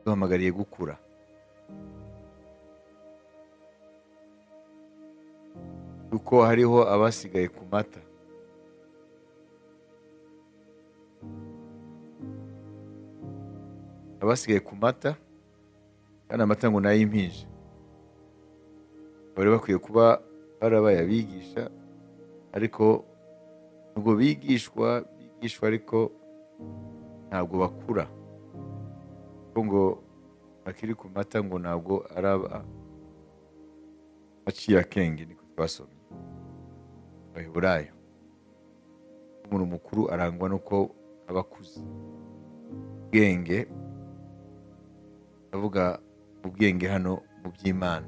duhamagariye gukura. Kuko hariho abasigaye ku mata. Abasigaye ku mata, kandi amata ngo n'ay'impinja. Bari bakwiye kuba barabaye abigisha, ariko nubwo bigishwa ariko ntabwo bakura. Kuko ngo bakiri ku mata ngo ntabwo araba aciye akenge, niko twasomye Abaheburayo. Umuntu mukuru arangwa nuko aba akuze. Ubwenge, ndavuga ubwenge hano mu by'Imana.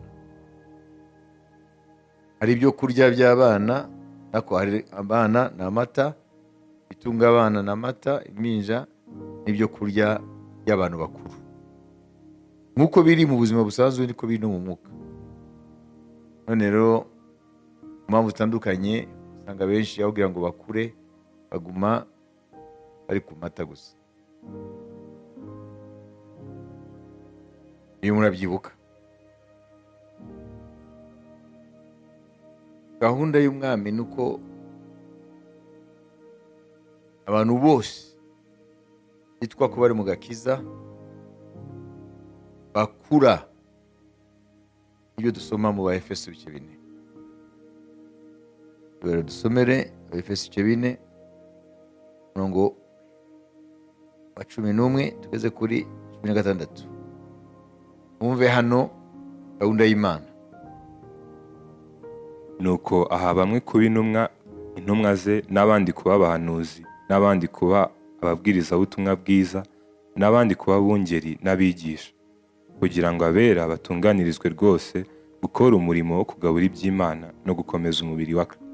Hari ibyo kurya by'abana, nako hari abana ni amata, bitunga abana ni amata, impinja n'ibyo kurya by'abantu bakuru. Nk'uko biri mu buzima busanzwe niko biri no mu mwuka. None rero impamvu zitandukanye usanga benshi aho kugira ngo bakure baguma bari ku mata gusa. Iyo murabyibuka, gahunda y'umwami ni uko abantu bose bitwa ko bari mu gakiza bakura. Ibyo dusoma mu Baefeso 4. Rero dusomere Abaefeso 4 umurongo wa 11 tugeze kuri 16. Mwumve hano gahunda y'Imana. Nuko aha bamwe kuba intumwa ze, n'abandi kuba abahanuzi, n'abandi kuba ababwirizabutumwa bwiza, n'abandi kuba abungeri n'abigisha, kugira ngo abera batunganirizwe rwose gukora umurimo wo kugabura iby'Imana no gukomeza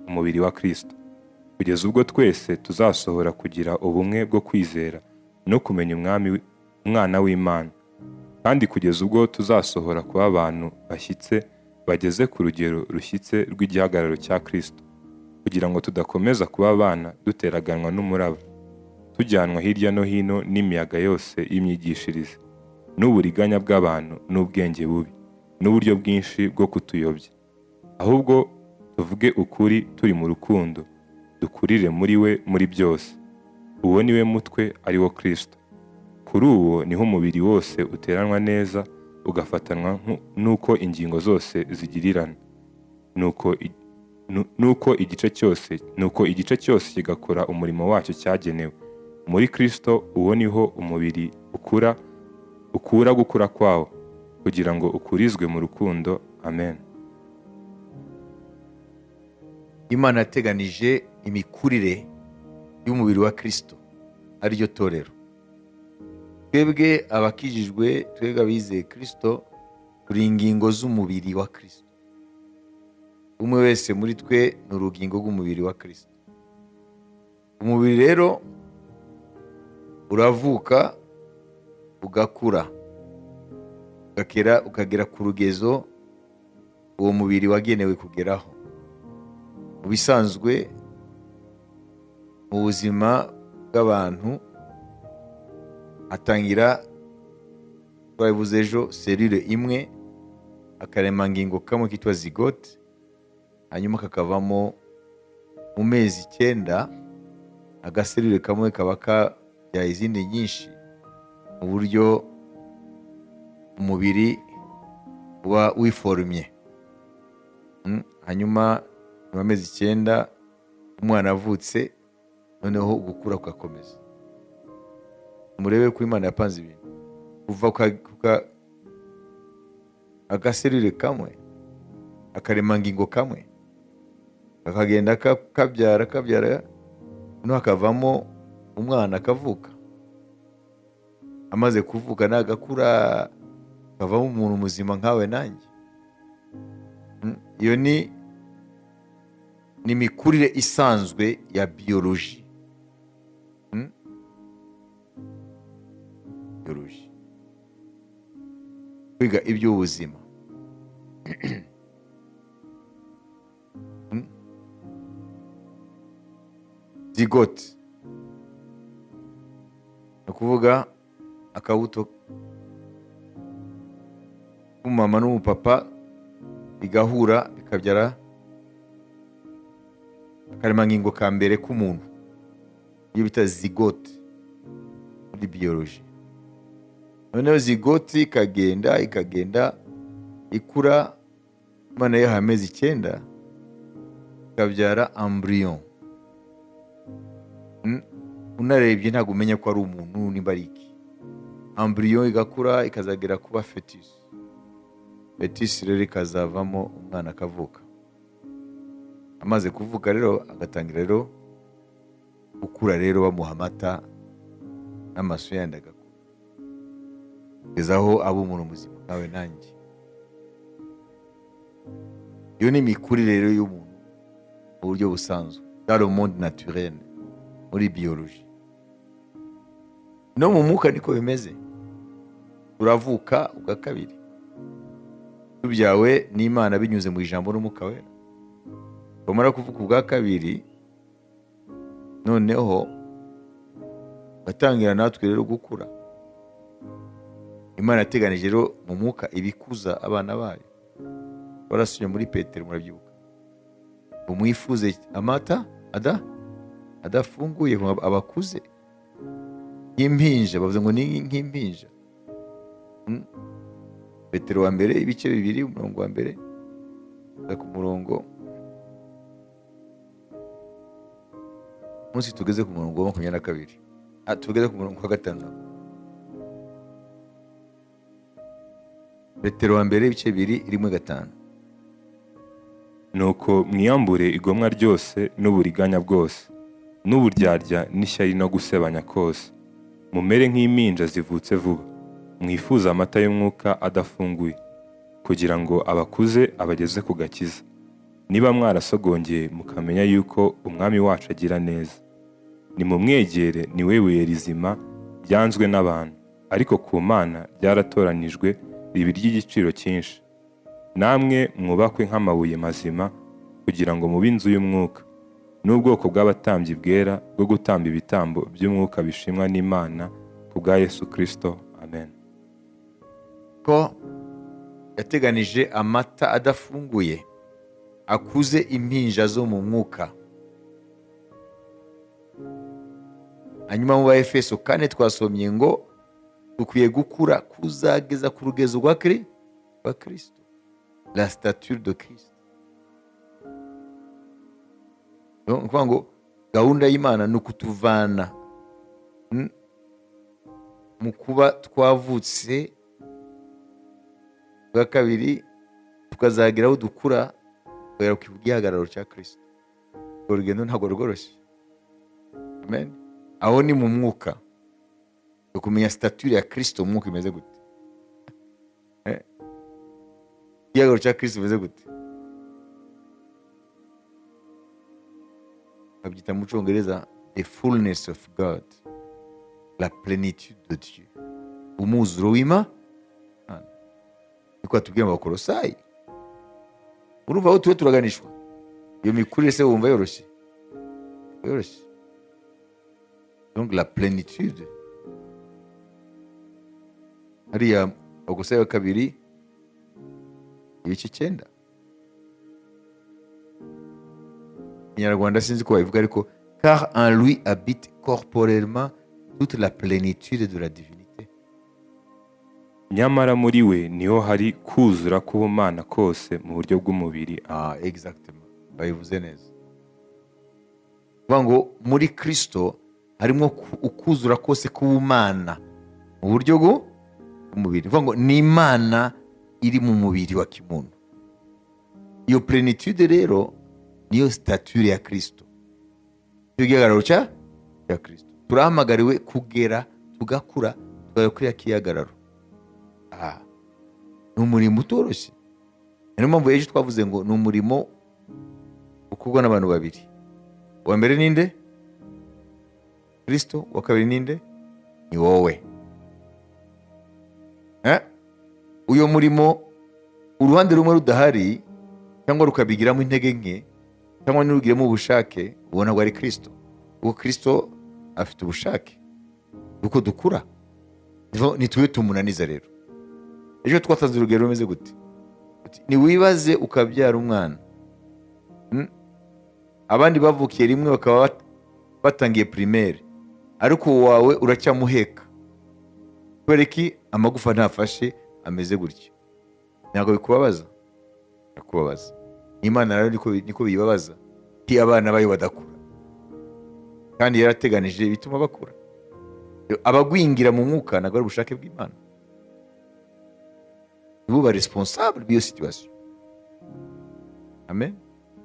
umubiri wa Kristo, kugeza ubwo twese tuzasohora kugira ubumwe bwo kwizera no kumenya umwana w'Imana, kandi kugeza ubwo tuzasohora kuba abantu bashyitse bageze ku rugero rushyitse rw'igihagararo cya Kristo, kugira ngo tudakomeza kuba abana duteraganwa n'umuraba, tujyanwa hirya no hino n'imiyaga yose y'imyigishirize, n'uburiganya bw'abantu n'ubwenge bubi, n'uburyo bwinshi bwo kutuyobya. Ahubwo tuvuge ukuri turi mu rukundo, dukurire muri we muri byose. Uwo ni we mutwe, ari wo Kristo. Kuri uwo niho umubiri wose uteranwa neza, ugafatanwa n'uko ingingo zose zigirirana, nuko igice cyose kigakora umurimo wacyo cyagenewe. Muri Kristo uwo niho umubiri ukura gukura kwawo, kugira ngo ukurizwe mu rukundo. Amen. Imana yateganije imikurire y'umubiri wa Kristo, ariryo torero. Twebwe abakijijwe, twebwe abizeye Kristo, turi ingingo z'umubiri wa Kristo. Umwe wese muri twe ni urugingo rw'umubiri wa Kristo. Umubiri rero uravuka, ugakura, ukagera ku rugezo uwo mubiri wagenewe kugeraho. Mu bisanzwe mu buzima bw'abantu hatangira, twabivuze ejo, selule imwe, akaremangingo kamwe kitwa zigote, hanyuma kakavamo mu mezi 9 agaselule kamwe kaba kabyaye izindi nyinshi, mu buryo umubiri uba wiforumye. Hanyuma mu mezi 9 umwana avutse, noneho gukura kugakomeza. Murebe ko Imana yapanze ibintu kuva agaselule kamwe, akaremangingo kamwe, kakagenda kabyara, noneho hakavamo umwana akavuka. Amaze kuvuka nagakura, akavamo umuntu muzima nkawe nanjye. Iyo ni imikurire isanzwe ya biology. Kwiga iby'ubuzima. Zigote ni ukuvuga akabuto umumama n'umupapa bigahura bikabyara akaremangingo ka mbere k'umuntu, iyo bita zigote muri biyoloji. Noneho zigoti ikagenda ikura, Imana yahaye amezi 9 ikabyara embryon. Unarebye ntabwo umenya ko ari umuntu nimba ari iki. Embryon igakura ikazagera kuba fetus. Fetus rero ikazavamo umwana akavuka. Amaze kuvuka rero agatangira rero gukura, rero bamuha amata n'amaso yandi agakura, kugeza aho aba umuntu muzima nawe nanjye. Iyo ni imikurire rero y'umuntu mu buryo busanzwe, dans le monde naturel, muri biyoloji. No mu mwuka niko bimeze. Turavuka ubwa kabiri, tubyawe n'Imana binyuze mu ijambo n'umwuka wera. Bamara kuvuka ubwa kabiri, noneho batangira natwe rero gukura. Imana yateganije rero mu mwuka ibikuza abana bayo. Barasubye muri Petero, murabyibuka, umwifuze amata adafunguye abakuze nk'impinja, bavuze ngo ni nk'impinja. Petero wa mbere ibice 2 umurongo wa mbere ku murongo, munsi tugeze ku murongo wa 22, tugeze ku murongo wa 5. Petero wa mbere ibice 2:5. Nuko mwiyambure igomwa ryose n'uburiganya bwose n'uburyarya n'ishyari no gusebanya kose, mumere nk'impinja zivutse vuba, mwifuza amata y'umwuka adafunguye, kugira ngo abakuze abageze ku gakiza, niba mwarasogongeye mukamenya yuko umwami wacu agira neza. Nimumwegere, ni we buye rizima ryanzwe n'abantu, ariko ku Mana ryaratoranijwe ribi ry'igiciro cyinshi. Namwe mwubakwe nk'amabuye mazima, kugira ngo mube inzu y'umwuka, n'ubwoko bw'abatambyi bwera bwo gutamba ibitambo by'umwuka bishimwa n'Imana ku bwa Yesu Kristo. Amen. Ko yateganije amata adafunguye akuze impinja zo mu mwuka. Hanyuma mu Efeso 4 twasomye ngo dukwiye gukura kuzageza ku rugezo rwa Kristo, la stature de Christ. Nukuvuga ngo gahunda y'Imana ni ukutuvana mu kuba twavutse bwa kabiri, tukazagera aho dukura kugera ku gihagararo cya Kristo. Urugendo ntabwo rworoshye. Amen. Aho ni mu mwuka, kumenya stature ya Kristo mu mwuka imeze gute, igihagararo cya Kristo imeze gute. Babyita mu Cyongereza the fullness of God, la plénitude de Dieu, umwuzuro w'Imana. Niko atubwira mu Bakolosayi. Urumva aho tuwe turaganishwa. Iyo mikurire se wumva yoroshye? Donc la plénitude. Hariya Bakolosayi 2 ibice 9. Inyarwanda sinzi ko babivuga, ariko car en lui habite corporellement toute la plénitude de la divinité. Nyamara muri we niho hari kuzura k'ubumana kose mu buryo bw'umubiri. Exactement. Bayivuze neza. Vuga ngo muri Kristo harimo ukuzura kose k'ubumana mu buryo bw'umubiri. Vuga ngo ni Imana iri mu mubiri wa kimuntu. Iyo plénitude rero niyo stature ya Kristo, cyo gihagararo cya Kristo. Turahamagariwe kugera tugakura tukagera kuri kihagararo. Ni umurimo utoroshye. Niyo mpamvu ejo twavuze ngo ni umurimo ukorwa n'abantu babiri. Uwa mbere ninde? Kristo. Uwa kabiri ninde? Ni wowe. Uyo murimo uruhande rumwe rudahari cyangwa rukabigiramo intege nke cyangwa nirugiremo ubushake, ubona ko ari Kristo. Uwo Kristo afite ubushake uko dukura, ni tuwe tumunaniza rero. ejo twatanze urugero rumeze gute, ntiwibaze ukabyara umwana, abandi bavukiye rimwe bakaba batangiye primaire, ariko wawe uracyamuheka kubera iki? Amagufa ntafashe, ameze gutya. Ntabwo bikubabaza? Birakubabaza. Imana rero niko bibabaza iyo abana bayo badakura, kandi yarateganije bituma bakura. Abagwingira mu mwuka ntabwo ari ubushake bw'Imana, nibo ba responsable b'iyo situation. Amen.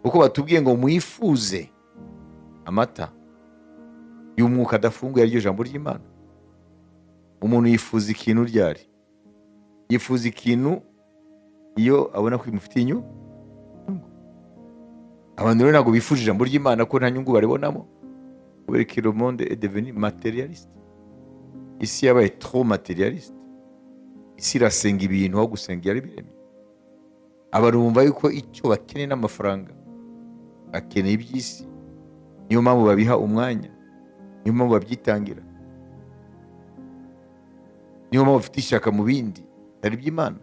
Kuko batubwiye ngo mwifuze amata y'umwuka adafunguye, ariryo jambo ry'Imana. Umuntu yifuza ikintu ryari? Yifuza ikintu iyo abona ko bimufitiye inyungu. Abantu rero ntabwo bifuje ijambo ry'Imana ko nta nyungu baribonamo, kubera ko le monde est devenu matérialiste. Isi yabaye trop matérialiste. Isi irasenga ibintu aho gusenga yari biremye. Abantu bumva yuko icyo bakeneye n'amafaranga, bakeneye iby'isi, niyo mpamvu babiha umwanya, niyo mpamvu babyitangira, niyo mpamvu bafite ishyaka mu bindi bitari iby'Imana.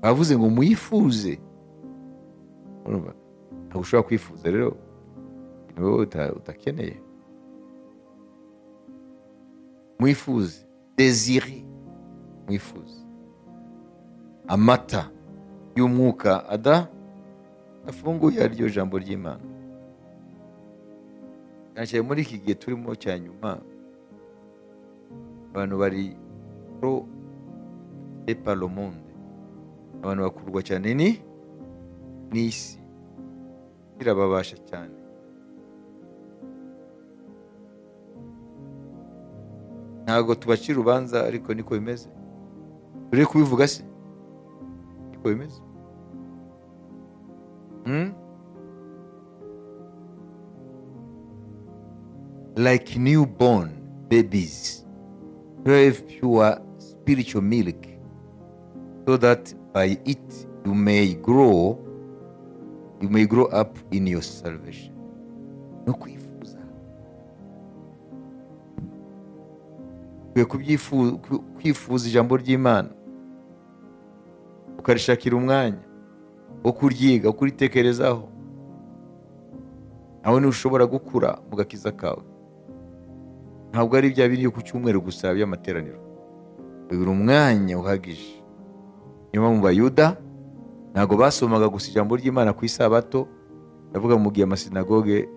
Bavuze ngo muyifuze. Ntabwo ushobora kwifuza rero ni wowe utakeneye. Mwifuze, désiré, mwifuze amata y'umwuka adafunguye, ariryo jambo ry'Imana. Cyane muri iki gihe turimo cya nyuma, abantu bari pro par le monde, abantu bakurwa cyane n'isi, birababasha cyane. Ntabwo tubacira urubanza, ariko niko bimeze. Turi kubivuga se niko bimeze. Like newborn babies, crave pure spiritual milk, so that by it you may grow up in your salvation. No kwifuza. Kwifuza ijambo ry'Imana, ukarishakira umwanya wo kuryiga, wo kuritekerezaho, aho niho ushobora gukura mu gakiza kawe. Ntabwo ari bya biri ku cyumweru gusa by'amateraniro, bibura umwanya uhagije. Niyo mpamvu mu Bayuda ntabwo basomaga gusa ijambo ry'Imana ku isabato, ndavuga mu gihe amasinagoge,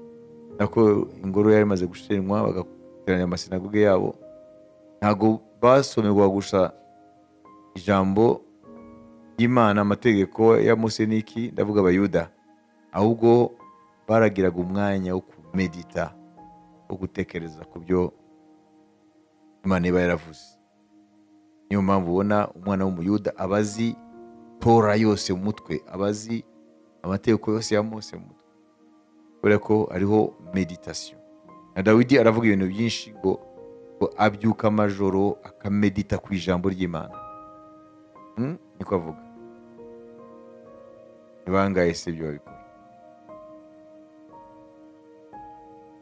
nako ingoro yari imaze gushenywa bagateranya amasinagoge yabo. Ntabwo basomerwa gusa ijambo ry'Imana, amategeko ya Mose n'iki, ndavuga Abayuda, ahubwo baragiraga umwanya wo kumedita, wo gutekereza ku byo Imana iba yaravuze. Niyo mpamvu ubona umwana w'Umuyuda abazi Tora yose mu mutwe, abazi amategeko yose ya Mose mu mutwe, kubera ko ariho meditation. Na Dawidi aravuga ibintu byinshi ngo abyuka amajoro akamedita ku ijambo ry'Imana. Niko avuga. Nibangaye se ibyo babikora.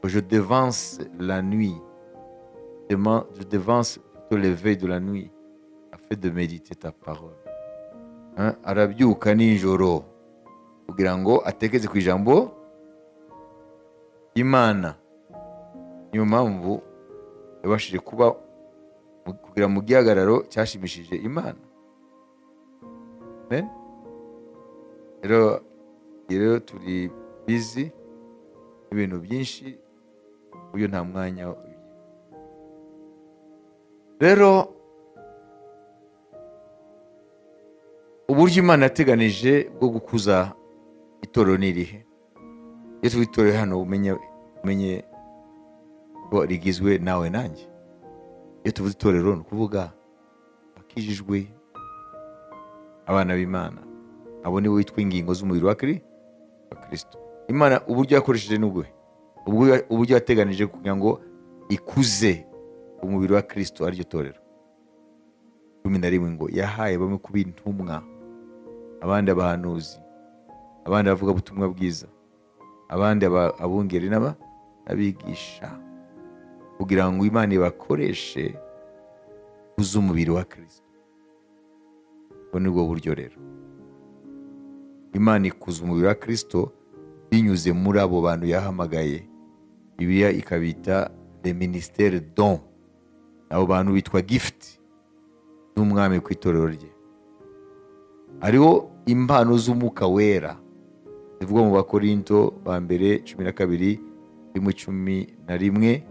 Je devance la nuit, je devance plutôt le lever de la nuit afin de méditer ta parole. Arabyuka nijoro kugira ngo atekeze ku ijambo Imana. Niyo mpamvu yabashije kugira mu gihagararo cyashimishije Imana. Amen. Rero turi busy ibintu byinshi, uyu nta mwanya. Rero uburyo Imana yateganije bwo gukuza itorero ni irihe? Iyo tuvuga itorero hano umenye ko rigizwe nawe nanjye. Iyo tuvuze itorero ni ukuvuga bakijijwe, abana b'Imana, abo ni bo witwa ingingo z'umubiri wa Kristo. Imana uburyo yakoresheje n'ubwe, uburyo yateganije kugira ngo ikuze umubiri wa Kristo, ariryo torero. 11 ngo yahaye bamwe kuba intumwa, abandi abahanuzi, abandi bavuga ubutumwa bwiza, abandi abungeri n'abigisha. kugira ngo Imana ibakoreshe kuza umubiri wa Kristo. Ubwo ni bwo buryo rero Imana ikuza umubiri wa Kristo binyuze muri abo bantu yahamagaye. Bibiliya ikabita le ministère don. Abo bantu bitwa gift z'umwami ku itorero rye. Hariho impano z'umwuka wera zivugwa mu Bakorinto ba mbere 12 rimwe 11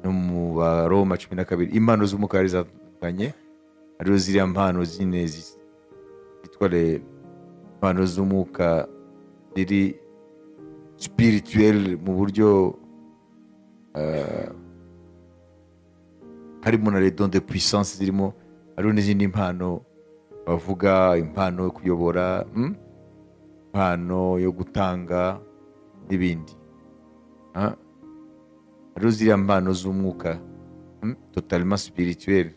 no mu Baroma 12. Impano z'umwuka wera zitandukanye. Hariho ziriya mpano zine zitwa impano z'umwuka ziri spirituel mu buryo harimo na les dons de puissance zirimo. Hariho n'izindi impano bavuga, impano yo kuyobora, impano yo gutanga n'ibindi. Hariho ziriya mpano z'umwuka totalement spirituel.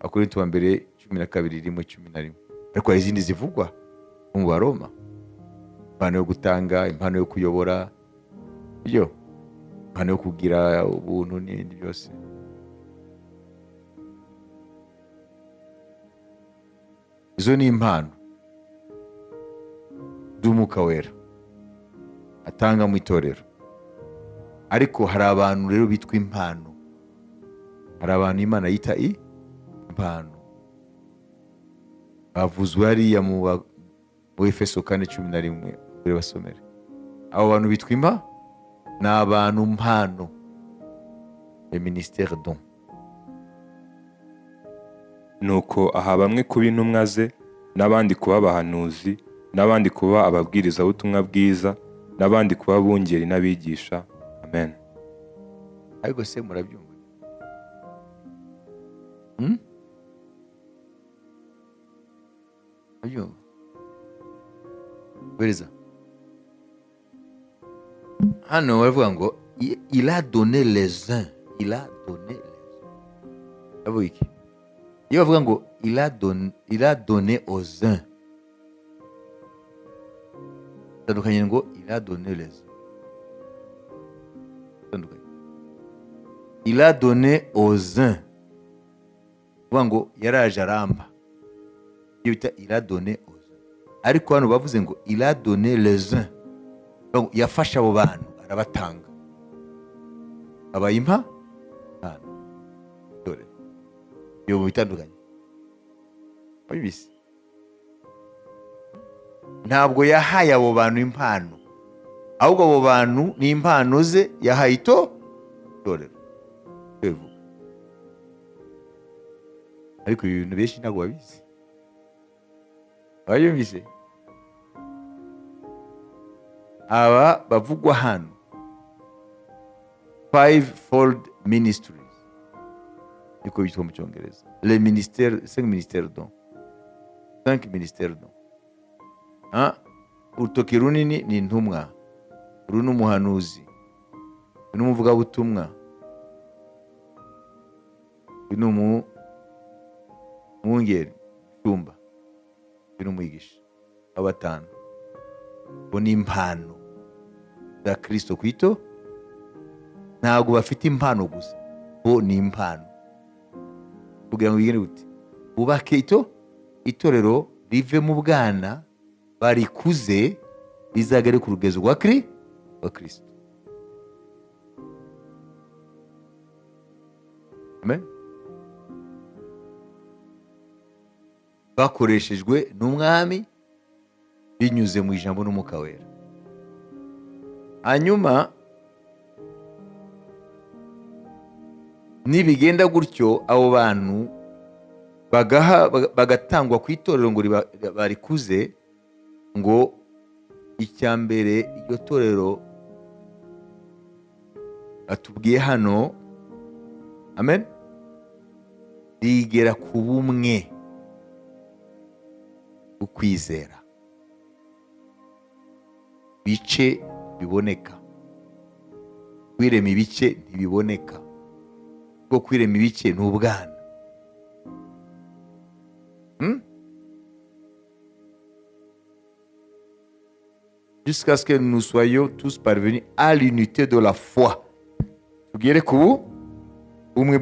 Abakorinto ba mbere 12 rimwe 11. Ariko hari izindi zivugwa mu Baroma, impano yo gutanga, impano yo kuyobora, impano yo kugira ubuntu n'ibindi byose. Izo ni impano z'umwuka wera atanga mu itorero. Ariko hari abantu rero bitwa impano. Hari abantu Imana yita impano. Bavuzwe hariya mu Efeso 4:11 kuri basomere. Abo bantu bitwa impano ni abantu mpano, le ministère don. Nuko aha bamwe kuba intumwa ze, n'abandi kuba abahanuzi, n'abandi kuba ababwirizabutumwa bwiza, n'abandi kuba abungeri n'abigisha. Amen. Ariko se murabyumva? Murabyumva? Bereza. Hano baravuga ngo il a donné les uns. Il a donné les uns. Abo iki? Iyo bavuga ngo il a donné aux uns. Tandukanye ngo il a donné les uns. Tandukanye. Il a donné aux uns. Bavuga ngo yaraje aramba. Iyo bita il a donné aux uns. Ariko hano bavuze ngo il a donné les uns. Yafasha abo bantu arabatanga. Abayimpa dore yo bitandukanye. Babisi ntabwo yahaye abo bantu impano, ahubwo abo bantu ni impano ze yahaye itorero. Ariko ibintu benshi ntabwo babizi. Bayumvise aba bavugwa hano, 5-fold ministries niko bitwa mu Cyongereza. Les ministères, 5 ministères dons. 5 ministères dons. Urutoki runini ni intumwa, uru ni umuhanuzi, uru ni umuvugabutumwa, uru ni umwungeri, umushumba, uru ni umwigisha. Abatanu bo ni impano za Kristo kwito. Ntabwo bafite impano gusa, bo ni impano. Kugira ngo bigende gute? Bubake itorero rive mu bwana barikuze rizagere ku rugezo rwa Kristo. Amen. Bakoreshejwe n'umwami binyuze mu ijambo n'umwuka wera. Hanyuma nibigenda gutyo abo bantu bagatangwa ku itorero ngo barikuze, ngo icya mbere iryo torero atubwiye hano, amen, rigera ku bumwe ukwizera. Bice biboneka, kwirema ibice ntibiboneka, kuko kwirema ibice ni ubwana. Jusqu'à ce que nous soyons tous parvenus à l'unité de la foi. Tugere ku ubumwe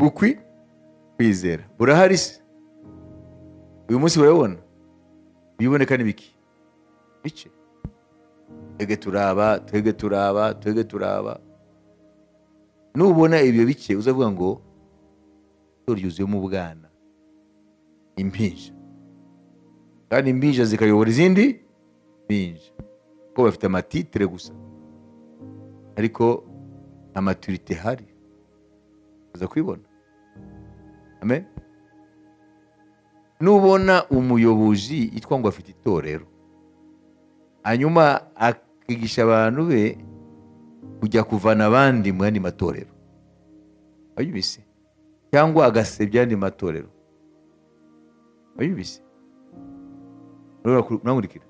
kwizera burahari se uyu munsi urabona biboneka n'ibiki bice twege turaba nubona ibyo bike uzavuga ngo itorero ryuzuyemo ubwana impinja kandi impinja zikayobora izindi mpinja kuko bafite amatitire gusa ariko nta maturite hari uza kwibona. Amen. Nubona umuyobozi yitwa ngo afite itorero hanyuma akigisha abantu be kujya kuvana abandi mu yandi matorero ayubise cyangwa agasebya yandi matorero ayubise uramurikira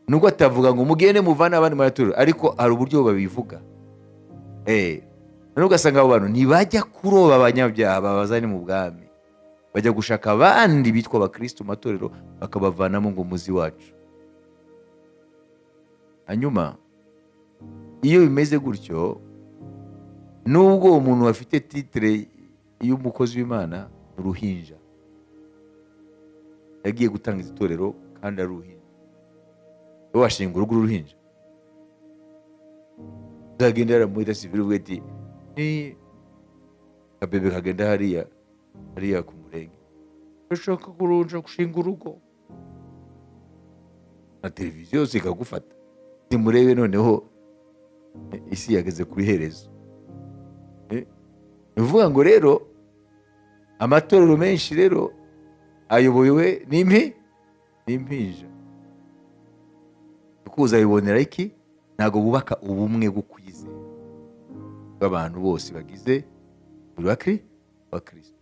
nubwo atavuga ngo mugende muvane abandi mu matorero ariko hari uburyo babivuga none ugasanga abo bantu ntibajya kuroba abanyabyaha babazane mu bwami, bajya gushaka abandi bitwa abakristo mu matorero bakabavanamo ngo muzi wacu. Hanyuma iyo bimeze gutyo, nubwo uwo muntu afite titire y'umukozi w'Imana, uruhinja yagiye gutanga itorero kandi ari uruhinja, wowe washinga urugo uruhinja uzagendera muri sivile uvuga ati ni kabebe kagenda hariya ku murenge ushaka kurunja gushinga urugo, na televiziyo yose ikagufata nimurebe noneho isi yageze ku iherezo. Bivuga ngo rero amatorero menshi rero ayobowe n'impinja. Ukuza bibonera iki? Ntago bubaka ubumwe bwo kwizera bw'abantu bose bagize buri wa Kristo.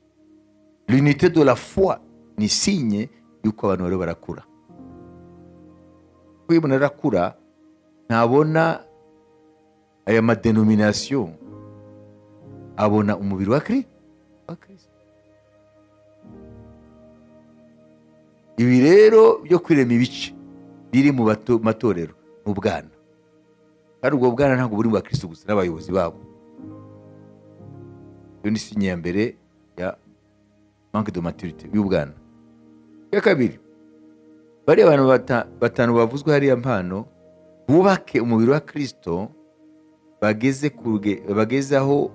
L'unité de la foi ni signe yuko abantu bari barakura. Kuko umuntu arakura ntabona aya madenomination, abona umubiri wa Kristo. Ibi rero byo kwirema ibice biri mu matorero n'ubwana, kandi ubwo bwana ntabwo buri mu bakristo gusa n'abayobozi babo. Iyo ni sinye ya mbere ya manque de maturité y'ubwana. Ya kabiri, bari abantu batanu bavuzwe hariya mpano bubake umubiri wa Kristo, bageze aho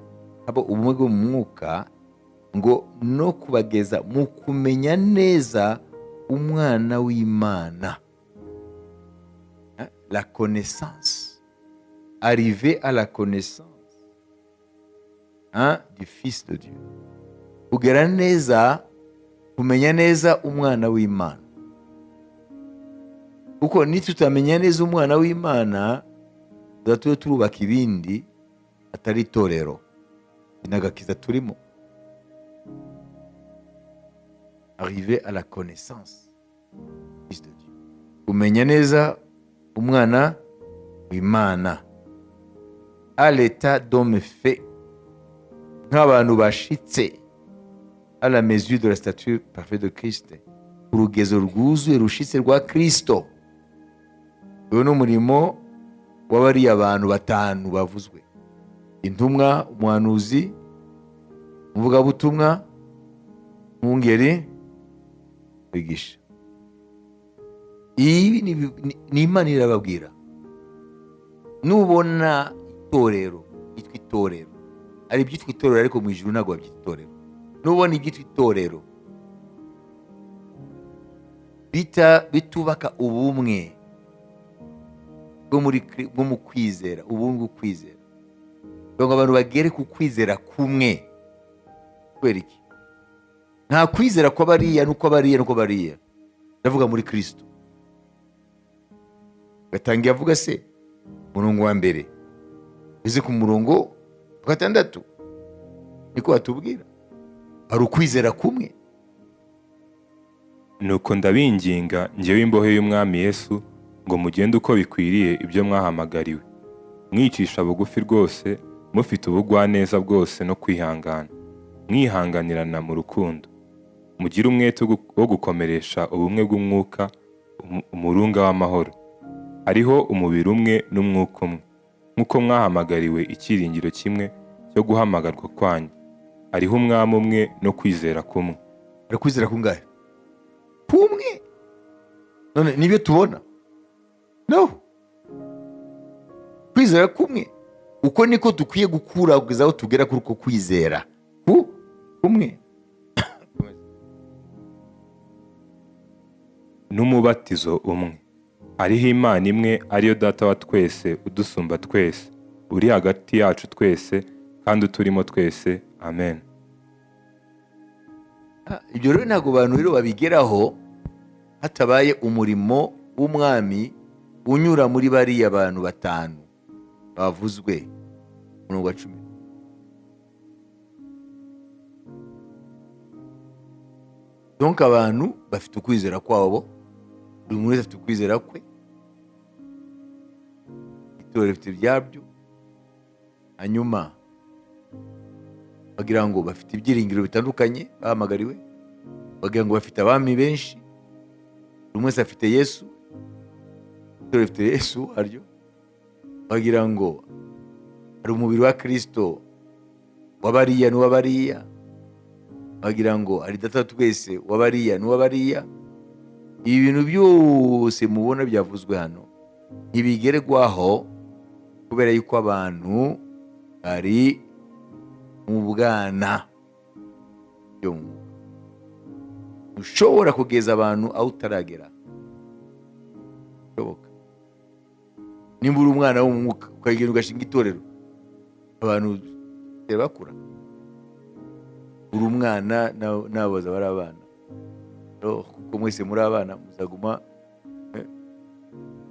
haba ubumwe bwo mu mwuka, ngo no kubageza mu kumenya neza umwana w'Imana. La connaissance, arriver à la connaissance du Fils de Dieu. Kugera neza, kumenya neza umwana w'Imana. Kuko nitutamenya neza umwana w'Imana, tuzatuye turubaka ibindi atari itorero, inagakiza turimo. Arriver à la connaissance du Fils de Dieu. Kumenya neza umwana w'Imana, à l'état d'homme fait, nk'abantu bashitse à la mesure de la stature parfaite de Christ, urugezo rwuzuye rushitse rwa Kristo. Uyu ni umurimo w'abariya abantu batanu bavuzwe: intumwa, umuhanuzi, umuvugabutumwa, umwungeri, wigisha. Ibi ni Imana irababwira. Nubona itorero yitwa itorero, ari ibyitwa itorero ariko mu ijuru ntabwo babyita itorero. Nubona ibyitwa itorero bitubaka ubumwe bwo mu kwizera, ubumwe bwo kwizera, ngo abantu bagere ku kwizera kumwe. Kubera iki? Nta kwizera ko bariya nuko bariya, ndavuga muri Kristo. Gatangiye avuga se umurongo wa mbere bize ku murongo wa gatandatu, niko batubwira hari ukwizera kumwe. Nuko ndabinginga njyewe imbohe y'Umwami Yesu, ngo mugende uko bikwiriye ibyo mwahamagariwe, mwicisha bugufi rwose, mufite ubugwaneza bwose no kwihangana, mwihanganirana mu rukundo, mugire umwete wo gukomeresha ubumwe bw'umwuka umurunga w'amahoro. Hariho umubiri umwe n'umwuka umwe, nk'uko mwahamagariwe icyiringiro kimwe cyo guhamagarwa kwanyu, hariho umwami umwe no kwizera kumwe. ari kwizera kungahe? Kumwe. None nibyo tubona? No. Kwizera kumwe. Uko niko dukwiye gukura kugeza aho tugera kuri uko kwizera kumwe. N'umubatizo umwe. Hariho Imana imwe ariyo Data wa twese udusumba twese, uri hagati yacu twese kandi uturimo twese. Amen. Ibyo rero ntabwo abantu rero babigeraho hatabaye umurimo w'umwami unyura muri bariya bantu batanu bavuzwe mu wa 10. Donc abantu bafite ukwizera kwabo, buri muntu wese afite ukwizera kwe, itorero rifite ibyabyo, hanyuma bagira ngo bafite ibyiringiro bitandukanye bahamagariwe, bagira ngo bafite abami benshi, buri wese afite Yesu, itorero rifite Yesu aryo, bagira ngo hari umubiri wa Kristo w'abariya n'uw'abariya, bagira ngo ari Data twese w'abariya n'uw'abariya. Ibi bintu byose mubona byavuzwe hano ntibigerwaho kubera yuko abantu bari mu bwana. Ushobora kugeza abantu aho utaragera. Bishoboka. Nimba uri umwana w'umwuka ukagenda ugashinga itorero, abantu bakura. Uri umwana n'abaza bari abana. Kuko mwese muri abana muzaguma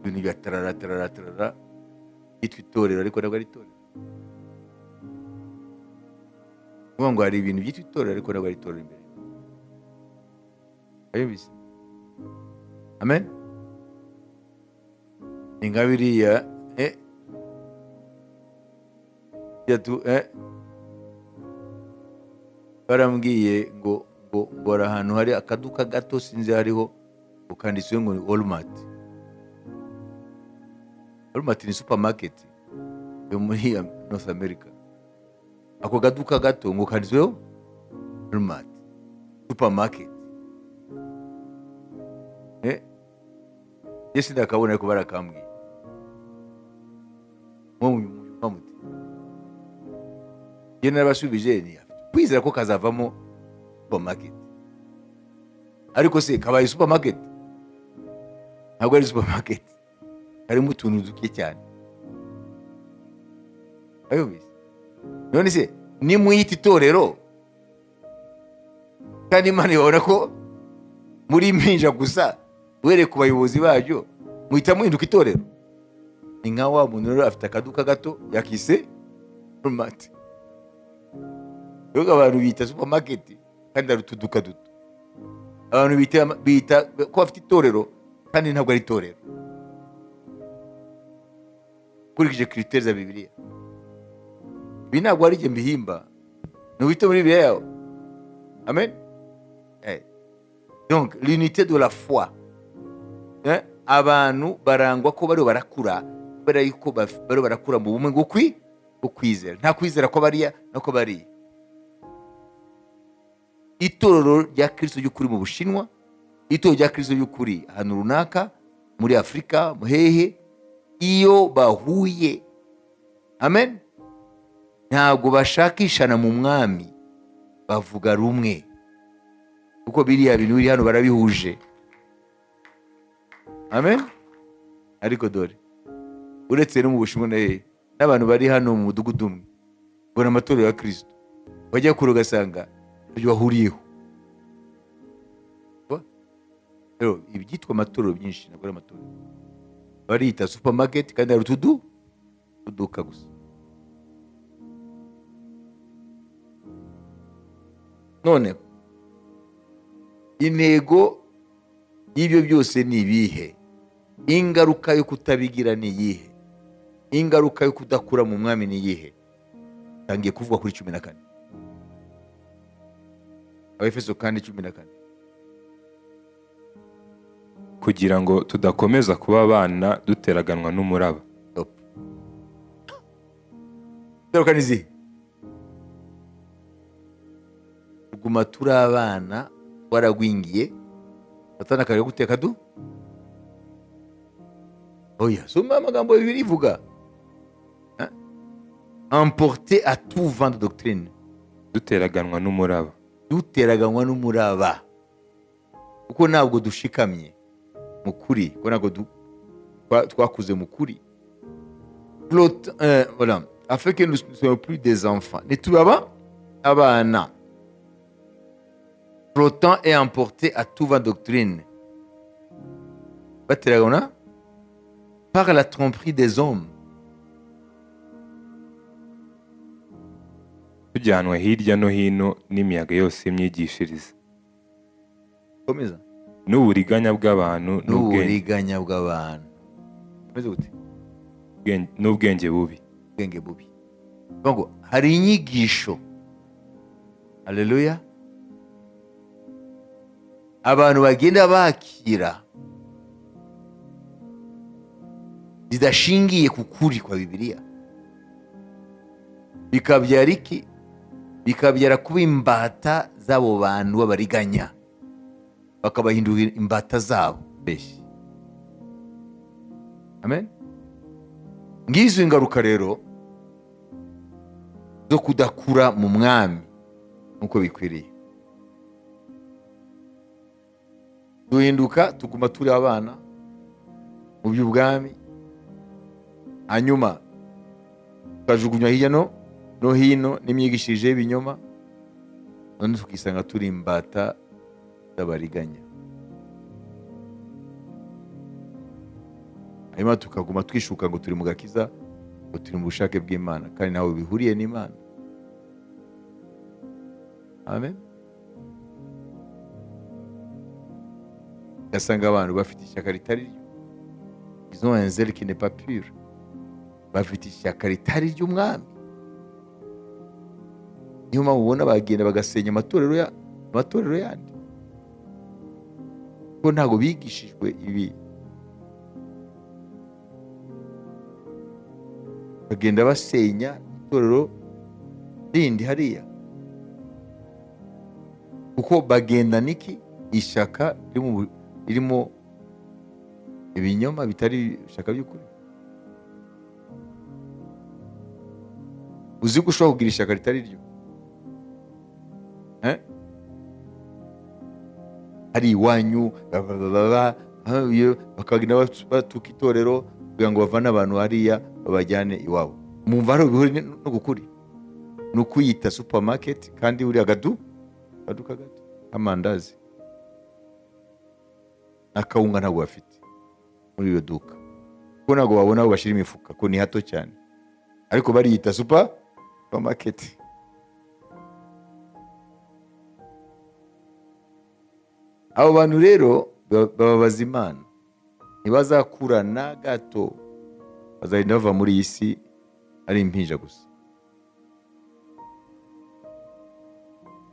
ibintu bigatarara yitwa itorero, ariko ntabwo ari itorero. Kuvuga ngo hari ibintu byitwa itorero ariko ntabwo ari itorero imbere. Ayumvise? Amen? Ni nka biriya barambwiye ngo hari ahantu hari akaduka gato sinzi hariho ukanditswe ngo ni Walmart. Walmart ni supermarket yo muri North America. Ako kaduka gato ngo kanditsweho Walmart supermarket. Yesi ndakabona ariko barakambwiye. Muti yena basubije ni kwizera ko kazavamo supermarket. Ariko se kabaye supermarket? Ntabwo ari supermarket. Harimo utuntu duke cyane. Ayobise. None se ni muyita itorero kandi Imana ibona ko muri impinja gusa were ku bayobozi baryo muhita muhinduka itorero. Ni nka wa muntu rero afite akaduka gato yakise Walmart. Yoga abantu bita supermarket kandi ari utuduka duto. Abantu bita ko afite itorero kandi ntabwo ari itorero. Kurikije critères za Bibiliya. Ibi ntabwo ari jye mbihimba. Nubite muri Bibiliya yawe. Amen. Donc l'unité de la foi. Abantu barangwa ko bari barakura kubera yuko bari barakura mu bumwe bwo kwizera. Nta kwizera ko bariya nako bariya. Itorero rya Kristo ry'ukuri mu Bushinwa, itorero rya Kristo ry'ukuri ahantu runaka muri Afurika, muhehe, iyo bahuye, amen, ntabwo bashakishana mu mwami, bavuga rumwe, kuko biriya bintu biri hano barabihuje. Amen. Ariko dore uretse no mu Bushinwa n'abantu bari hano mu mudugudu umwe, bona amatorero ya Kristo bajya kure ugasanga ibyo bahuriyeho. Rero ibyitwa amatorero byinshi ntabwo ari amatorero, barita supermarket kandi hari utuduka gusa. None intego y'ibyo byose ni ibihe? Ingaruka yo kutabigira ni iyihe? Ingaruka yo kudakura mu mwami ni iyihe? Tangiye kuvuga kuri 14. Abefeso kandi 14. Kugira ngo tudakomeza kuba abana duteraganwa n'umuraba. Ingaruka ni izihe? tuguma turi abana twaragwingiye satani akareka guteka oya soma amagambo bibiri ivuga emporté à tout vent de doctrine, duteraganwa n'umuraba. duteraganwa n'umuraba kuko ntabwo dushikamye mu kuri, kuko ntabwo twakuze mu kuri. Voilà, afin que nous ne soyons plus des enfants, ntitubaba abana flottant et emporté à tout vent de doctrine, bateraganwa par la tromperie des hommes, tujyanwe hirya no hino n'imiyaga yose y'imyigishirize komeza, n'uburiganya bw'abantu n'uburiganya bw'abantu, komeza gute, n'ubwenge bubi. ubwenge bubi. Ngo hari inyigisho, haleluya, abantu bagenda bakira zidashingiye ku kuri kwa Bibiliya, bikabyara iki? Bikabyara kuba imbata z'abo bantu b'abariganya, bakabahindura imbata zabo mbese. Amen. Ngizo ingaruka rero zo kudakura mu mwami nk'uko bikwiriye. Duhinduka tuguma turi abana mu by'ubwami, hanyuma tukajugunywa hirya no hino n'imyigishirize y'ibinyoma, none tukisanga turi imbata z'abariganya, hanyuma tukaguma twishuka ngo turi mu gakiza, ngo turi mu bushake bw'Imana, kandi ntawe bihuriye n'Imana. Amen. Ugasanga abantu bafite ishyaka ritari ryo, ils ont un zèle qui n'est pas pur, bafite ishyaka ritari ry'umwami. Niyo mpamvu ubona bagenda bagasenya amatorero yandi, kuko ntabwo bigishijwe ibi. Bagenda basenya itorero rindi hariya, kuko bagenda niki? Ishyaka ririmo ibinyoma bitari ishyaka by'ukuri. Uzi ko ushobora kugira ishyaka ritari ryo, hari iwanyu bakagenda batuka itorero kugira ngo bavane abantu hariya babajyane iwabo. Mumva hari ibihuri no gukuri? Ni ukuyita supermarket kandi uri agaduka gato amandazi akawunga ntabwo bafite muri iyo duka, kuko ntabwo babona aho bashyira imifuka, ko ni hato cyane, ariko bariyita supermarket. Abo bantu rero bababaza Imana, ntibazakura na gato, bazagenda bava muri iyi si ari impinja gusa.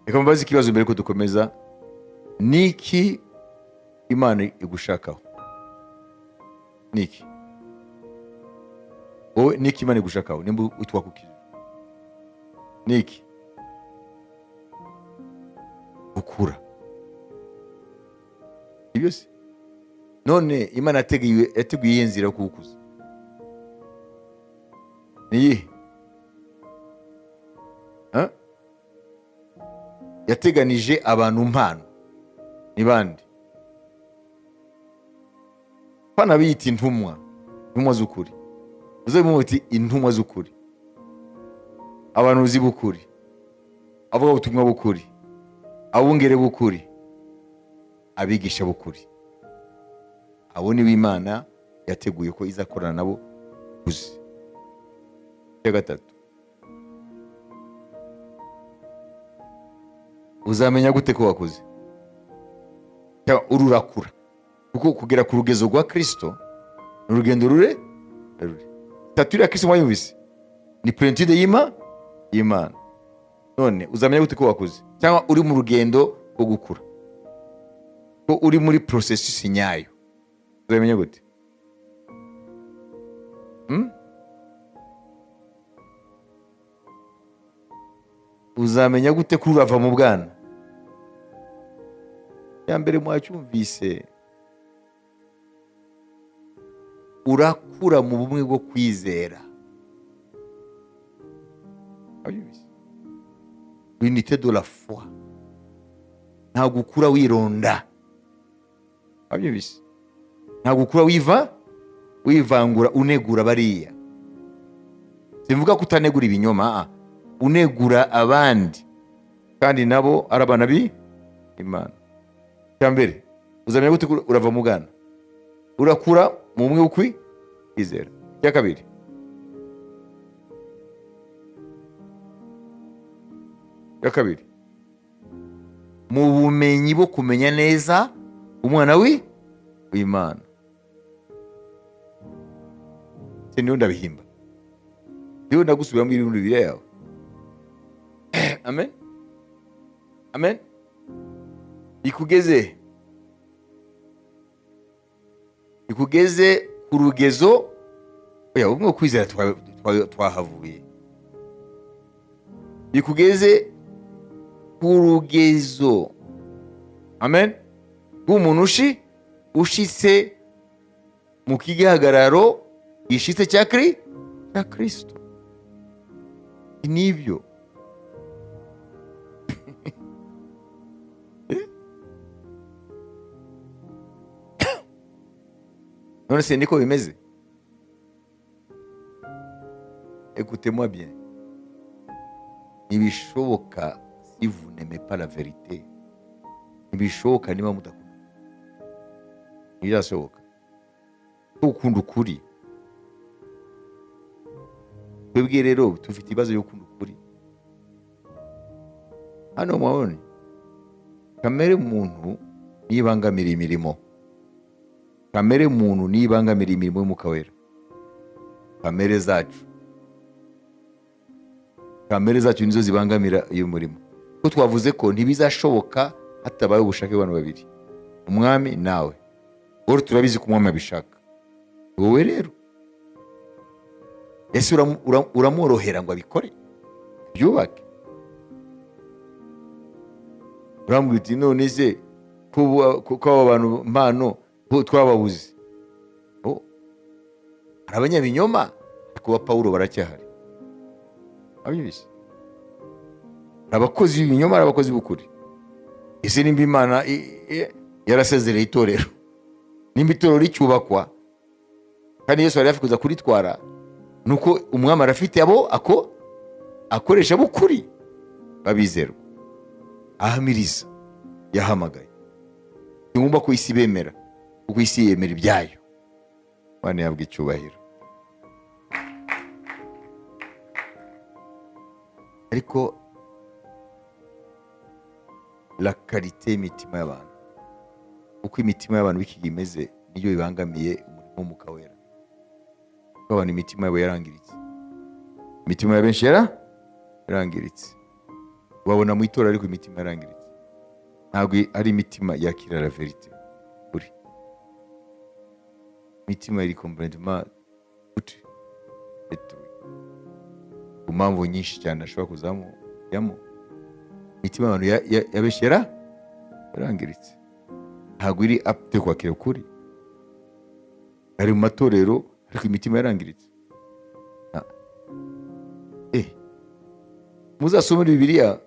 Reka mubaze ikibazo mbere ko dukomeza. Niki Imana igushakaho? Niki wowe, niki Imana igushakaho nimba utwakukije? Niki? Gukura. Ibyo se none Imana yateguye iyi nzira yo kugukuza niyihe? Yateganije abantu mpano, ni bande? Pana biyita intumwa z'ukuri. Uzabimwe uti intumwa z'ukuri, abantu uzi b'ukuri, avuga ubutumwa b'ukuri, abungere b'ukuri, abigisha b'ukuri. Abo ni Imana yateguye ko izakorana nabo uzi. Ya gatatu, uzamenya gute ko wakuze? Cyangwa ururakura? Kuko kugera ku rugezo rwa Kristo ni urugendo rurerure. Statut ya Kristo mwayumvise ni plenitude y'Imana. None uzamenya gute ko wakuze? Cyangwa uri mu rugendo rwo gukura, ko uri muri processus nyayo, uzamenya gute? Uzamenya gute ko urava mu bwana? ya mbere mwacyumvise, urakura mu bumwe bwo kwizera. L'unité de la foi. Ntabwo ukura wironda. Ntabwo ukura wivangura unegura bariya. Simvuga ko utanegura ibinyoma, unegura abandi kandi nabo ari abana b'Imana. Cya mbere uzamenya gute urava mu bwana? Urakura mu bumwe bwo kwizera. Cya kabiri, mu bumenyi bwo kumenya neza umwana w'Imana. Niyo ndabihimba, niyo ndagusubiramo ibintu bibiri yawe. Amen, amen. Ikugeze ku rugezo, oya ubumwe bwo kwizera twahavuye. Ikugeze ku rugezo, amen, rw'umuntu ushitse mu kigahagararo gishitse cya Kristo. Nibyo. None se niko bimeze? Écoutez-moi bien. Ntibishoboka si vous n'aimez pas la vérité. Ntibishoboka niba mudakunda. Ntibirashoboka. Ukunda ukuri. Twebwe rero tufite ibibazo yo gukunda ukuri. Hano mwabonye kamere muntu nibangamira imirimo. Kamere muntu nibangamira imirimo y'Umwuka Wera. Kamere zacu nizo zibangamira iyo murimo. Ko twavuze ko ntibizashoboka hatabaye ubushake bw'abantu babiri, umwami nawe. Oro turabizi ko umwami abishaka. Wowe rero ese uramworohera ngo abikore byubake? Urambwira uti none se ko abo bantu mpano twababuze? Hari abanyabinyoma ariko ba Pawulo baracyahari. Abizi abakozi b'ibinyoma, abakozi b'ukuri. Ese nimba Imana yarasezereye itorero, nimba itorero ricyubakwa kandi Yesu yari afite kuza kuritwara, nuko umwami arafite abo akoresha b'ukuri babizerwa, ahamiriza, yahamagaye. Ntibumva ko isi bemera, kuko isi yemera ibyayo. Bane yabwa icyubahiro. Ariko la qualité y'imitima y'abantu, uko imitima y'abantu b'iki gihe imeze, niyo bibangamiye umurimo w'Umwuka Wera. Kuko abantu imitima yabo yarangiritse. Imitima ya benshi yarangiritse. Babona mu itora ariko imitima yarangiritse. Ntabwo ari imitima yakira la vérité. Imitima iri complètement détruite. Ku mpamvu nyinshi cyane ashobora kuzamuyamo. Imitima y'abantu yabenshi yarangiritse. Ntabwo iri apte kwakira ukuri. Ari mu matorero ariko imitima yarangiritse. Muzasomera Bibiliya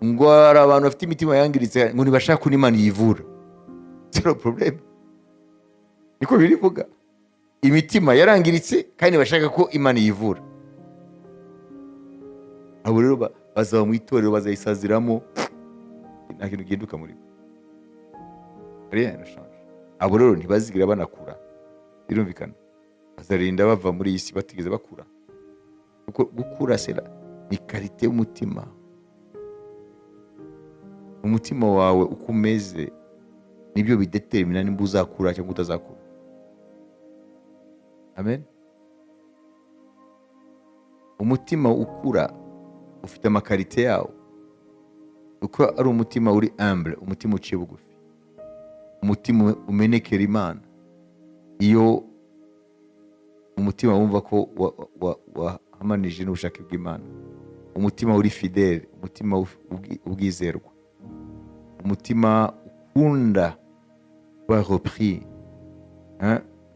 ngo hari abantu bafite imitima yangiritse ngo ntibashaka ko Imana yivura. C'est le problème. Niko birivuga. Imitima yarangiritse kandi bashaka ko Imana yivura. Abo rero bazaba mu itorero bazayisaziramo, nta kintu gihinduka muri bo. Rien ne change. Abo rero ntibazigira banakura. Birumvikana. Bazarinda bava muri iyi si batigeze bakura. Kuko gukura ni qualité y'umutima. Umutima wawe uko umeze nibyo bidetermina nimba uzakura cyangwa utazakura. Amen. Umutima ukura ufite amakarite yawo. Uko ari umutima uri humble, umutima uciye bugufi, umutima umenekera Imana. Iyo umutima wumva ko wahamanije n'ubushake bw'Imana, umutima uri fidèle, umutima ubwizerwa, umutima ukunda wa repris.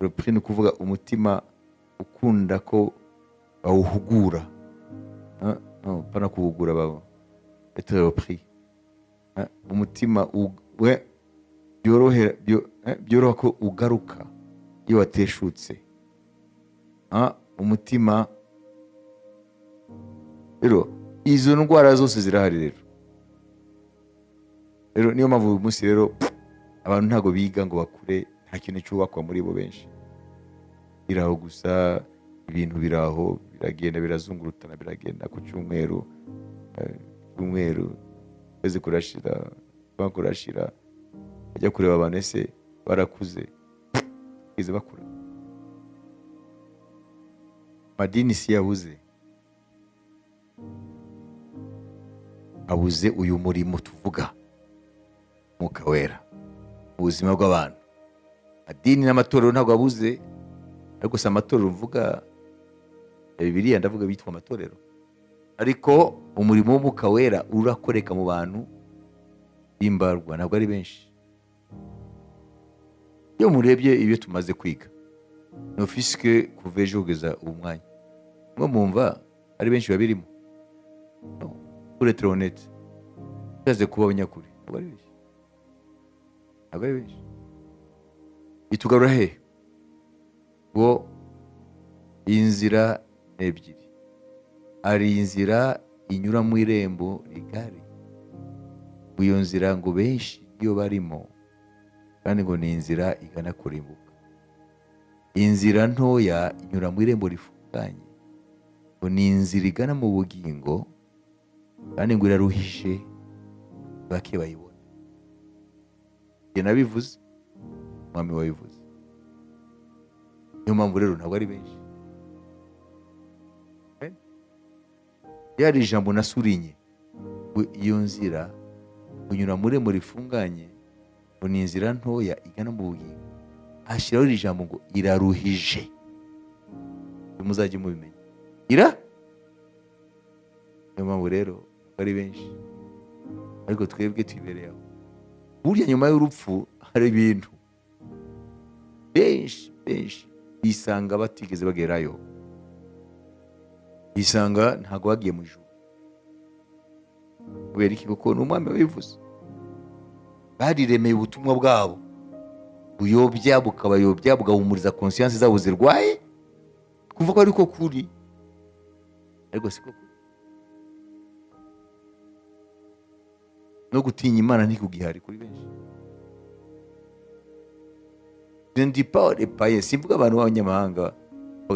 Repris ni ukuvuga umutima ukunda ko bawuhugura. No, pana kuwugura babo. Être repris. Umutima byoroha ko ugaruka iyo wateshutse. Umutima rero izo ndwara zose zirahari rero niyo mpamvu uyu munsi rero abantu ntago biga ngo bakure, nta kintu cyubakwa muri bo benshi. Biraho gusa, ibintu biraho biragenda birazungurutana, biragenda ku cyumweru kwezi kurashira, kurashira, bajya kureba abantu ese barakuze, bize bakura. Madini si yabuze, abuze uyu murimo tuvuga, Mwuka Wera mu buzima bw'abantu. Madini n'amatorero ntabwo abuze, ariko si amatorero mvuga ya Bibiliya, ndavuga bitwa amatorero. Ariko umurimo w'Umwuka Wera urakoreka mu bantu b'imbarwa, ntabwo ari benshi. Iyo murebye ibyo tumaze kwiga, no fisike kuva ejo kugeza ubu mwanya, mwe mwumva ari benshi babirimo? No, kuri Tronete tumaze kuba abanyakuri, ntabwo ari benshi, ntabwo ari benshi. Bitugarura he? Ngo inzira ebyiri, hari inzira inyura mu irembo rigari, iyo nzira ngo benshi iyo barimo, kandi ngo ni inzira igana kurimbuka. Inzira ntoya inyura mu irembo rifunganye, ngo ni inzira igana mu bugingo, kandi ngo iraruhije bake bayibona. Njye nabivuze, Mwami wabivuze. Niyo mpamvu rero ntabwo ari benshi. Yari ijambo nasurinye, ngo iyo nzira unyura muri irembo rifunganye, ngo ni inzira ntoya igana mu bugingo, hashyiraho iri jambo ngo iraruhije. Muzajye mubimenya, niyo mpamvu rero ntabwo ari benshi, ariko twebwe twibereye aho. Burya nyuma y'urupfu hari ibintu benshi bisanga batigeze bagerayo, bisanga ntabwo bagiye mu ijuru. Kubera iki? Kuko ni Umwami wabivuze. Bariremeye ubutumwa bwabo buyobya, bukabayobya, bugahumuriza conscience zabo zirwaye, kuvuga ko ariko kuri, ariko siko kuri. No gutinya Imana ntikugihari kuri benshi. Je ne dis pas les païens, simvuga abantu b'abanyamahanga,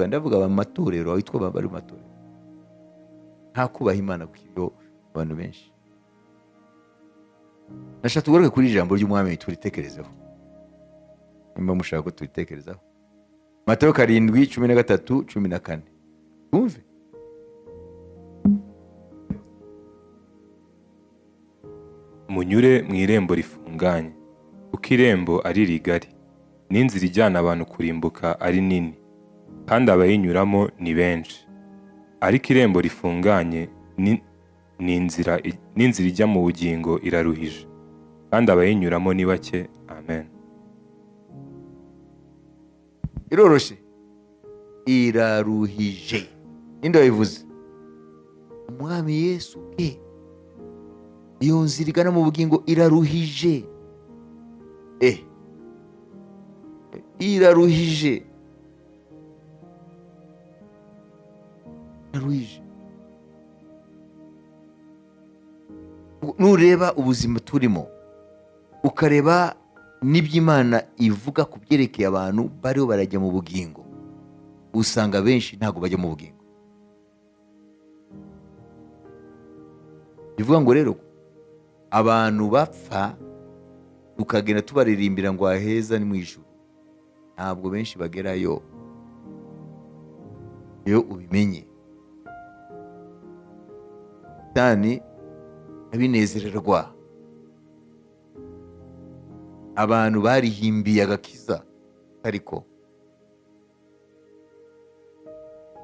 ndavuga abamatorero, abitwa bari mu matorero. Nta kubaha Imana kw'ibyo abantu benshi. Nashaka tugaruke kuri ijambo ry'Umwami turitekerezeho, nimba mushaka ko turitekerezaho. Matayo 7:13-14. Twumve. Munyure mu irembo rifunganye, kuko irembo ari rigari, n'inzira ijyana abantu kurimbuka ari nini, kandi abayinyuramo ni benshi. Ariko irembo rifunganye n'inzira ijya mu bugingo iraruhije, kandi abayinyuramo ni bake. Amen. Iroroshe, iraruhije. Ninde wabivuze? Umwami Yesu ke. Iyo nzira igana mu bugingo iraruhije. Iraruhije. Iraruhije. Nureba ubuzima turimo, ukareba n'iby'Imana ivuga ku byerekeye abantu bariho barajya mu bugingo, usanga benshi ntabwo bajya mu bugingo. Bivuga ngo rero abantu bapfa tukagenda tubaririmbira ngo aheza ni mu ijuru, ntabwo benshi bagerayo. Iyo ubimenye cyane abinezererwa, abantu barihimbiye agakiza, ariko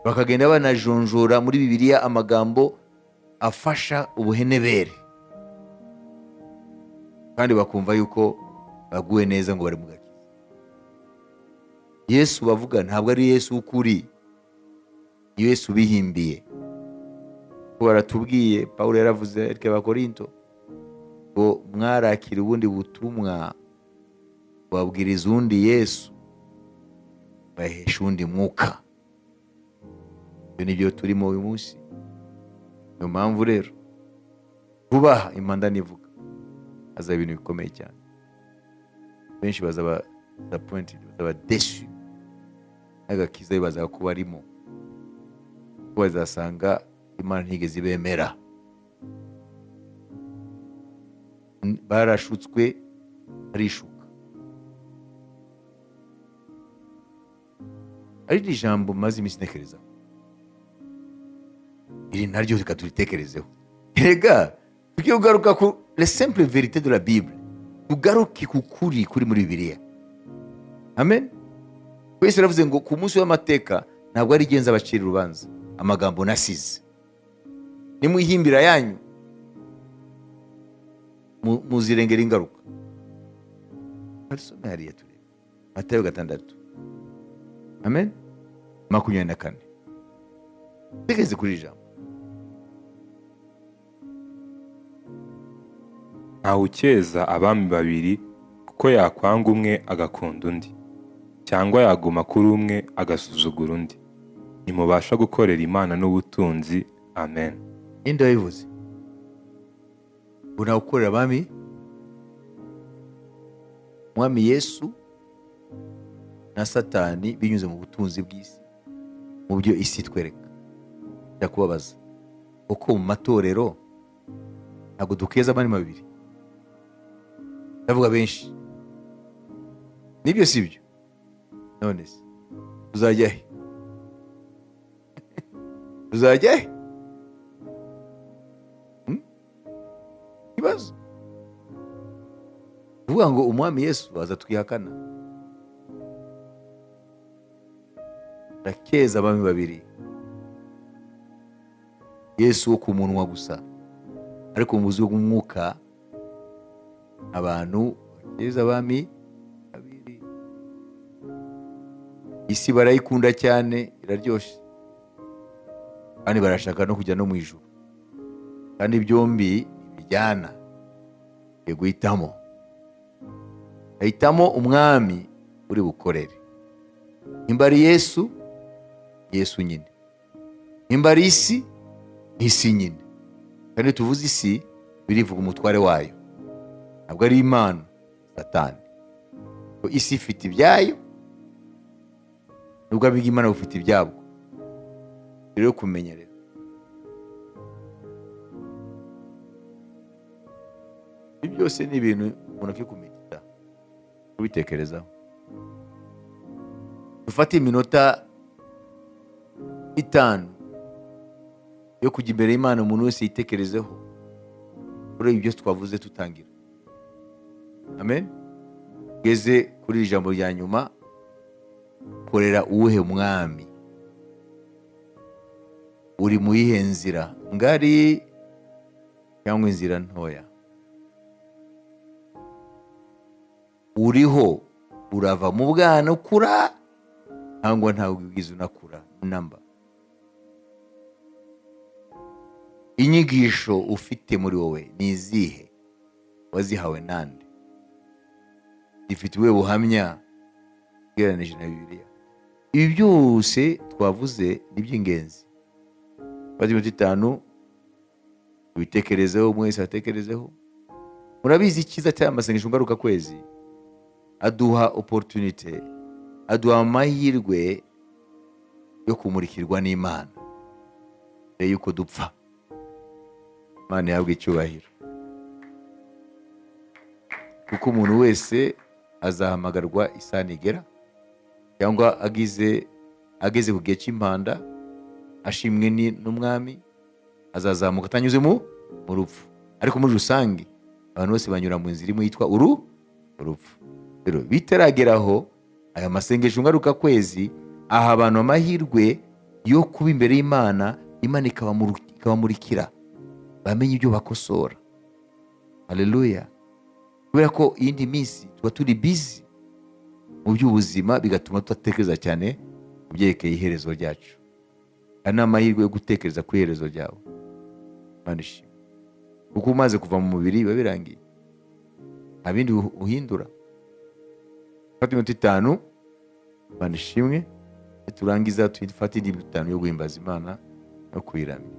bakagenda banajonjora muri Bibiliya amagambo afasha ubuhenebere, kandi bakumva yuko baguwe neza ngo bari mu gakiza. Yesu bavuga ntabwo ari Yesu ukuri, ni Yesu bihimbiye. Kuko baratubwiye, Pawulo yaravuze ariko Abakorinto ngo mwarakira ubundi butumwa babwiriza undi Yesu, bahesha undi mwuka. Ibyo ni byo turimo uyu munsi. Niyo mpamvu rero vubaha impanda nivuga hazaba ibintu bikomeye cyane. Benshi bazaba disappointed, bazaba desu, n'agakiza bazaba kuba arimo, kuko bazasanga Imana ntigeze ibemera. Barashutswe arishuka. Ari ni ijambo maze iminsi ntekerezaho, iri naryo reka turitekerezeho. Erega tugiye kugaruka ku la simple vérité de la Bible, tugaruke ku kuri kuri muri Bibiliya. Amen. Yesu yaravuze ngo ku munsi w'amateka ntabwo ari genza abacira urubanza amagambo nasize, nimuhimbira yanyu muzirengera ingaruka. Arisome hariya turebe Matayo 6. Amen. 24. Tegeze kuri ijambo. ntawukeza abami babiri, kuko yakwanga umwe agakunda undi, cyangwa yaguma kuri umwe agasuzugura undi. Ntimubasha gukorera Imana n'ubutunzi. Amen. Inde wabivuze? Unawukorera abami, Mwami Yesu na Satani binyuze mu butunzi bw'isi, mu byo isi twereka. Ndakubabaza, uko mu matorero ntabwo dukeza abami babiri? Ndavuga benshi, nibyo sibyo? None se tuzajya he? Tuzajya he? Ikibazo uvuga ngo Umwami Yesu aza twihakana. Ndakeza abami babiri, Yesu wo ku munwa gusa, ariko mu buzima bw'umwuka abantu bakeza abami babiri. Isi barayikunda cyane, iraryoshye, kandi barashaka no kujya no mu ijuru, kandi byombi bijyana. Guhitamo, ahitamo umwami uri bukorere. Nimba ari Yesu, Yesu nyine. Nimba ari isi, isi nyine. Kandi tuvuze isi birivuga umutware wayo, ntabwo ari Imana, Satani. Isi ifite ibyayo, n'ubwami bw'Imana bufite ibyabwo. Rero kumenya rero ibi byose ni ibintu umuntu akwiye kumenya, kubitekerezaho. Dufate iminota 5 yo kujya imbere y'Imana, umuntu wese yitekerezeho kuri ibyo twavuze tutangira. Amen. Geze kuri ijambo rya nyuma, korera uwuhe mwami? Uri mu yihe nzira ngari cyangwa inzira ntoya? Uriho urava mu bwana ukura cyangwa ntawe ubwiza unakura namba? Inyigisho ufite muri wowe ni izihe? Wazihawe nande? Zifite ubuhe buhamya ugereranije na Bibiliya? Ibi byose twavuze ni iby'ingenzi. Bazi iminota 5 ubitekerezeho, mwese atekerezeho. Murabizi icyiza cy'amasengesho ngaruka kwezi, aduha opportunity, aduha amahirwe yo kumurikirwa n'Imana mbere yuko dupfa. Imana yabwe icyubahiro, kuko umuntu wese azahamagarwa isanigera, cyangwa ageze ku gihe cy'impanda, ashimwe n'umwami, azazamuka atanyuze mu rupfu. Ariko muri rusange abantu bose banyura mu nzira imwe yitwa urupfu. Rero bitarageraho aya masengesho ngaruka kwezi, aha abantu amahirwe yo kuba imbere y'Imana, Imana ikabamurikira, bamenye ibyo bakosora. Haleluya. kubera ko iyindi minsi tuba turi busy mu by'ubuzima, bigatuma tudatekereza cyane ku byerekeye iherezo ryacu. aya ni amahirwe yo gutekereza ku iherezo ryawe. Imana ishimwe, kuko umaze kuva mu mubiri biba birangiye, nta bindi uhindura. fata iminota 5. Imana ishimwe, turangiza dufate indi minota 5 yo guhimbaza Imana no kuyiramya.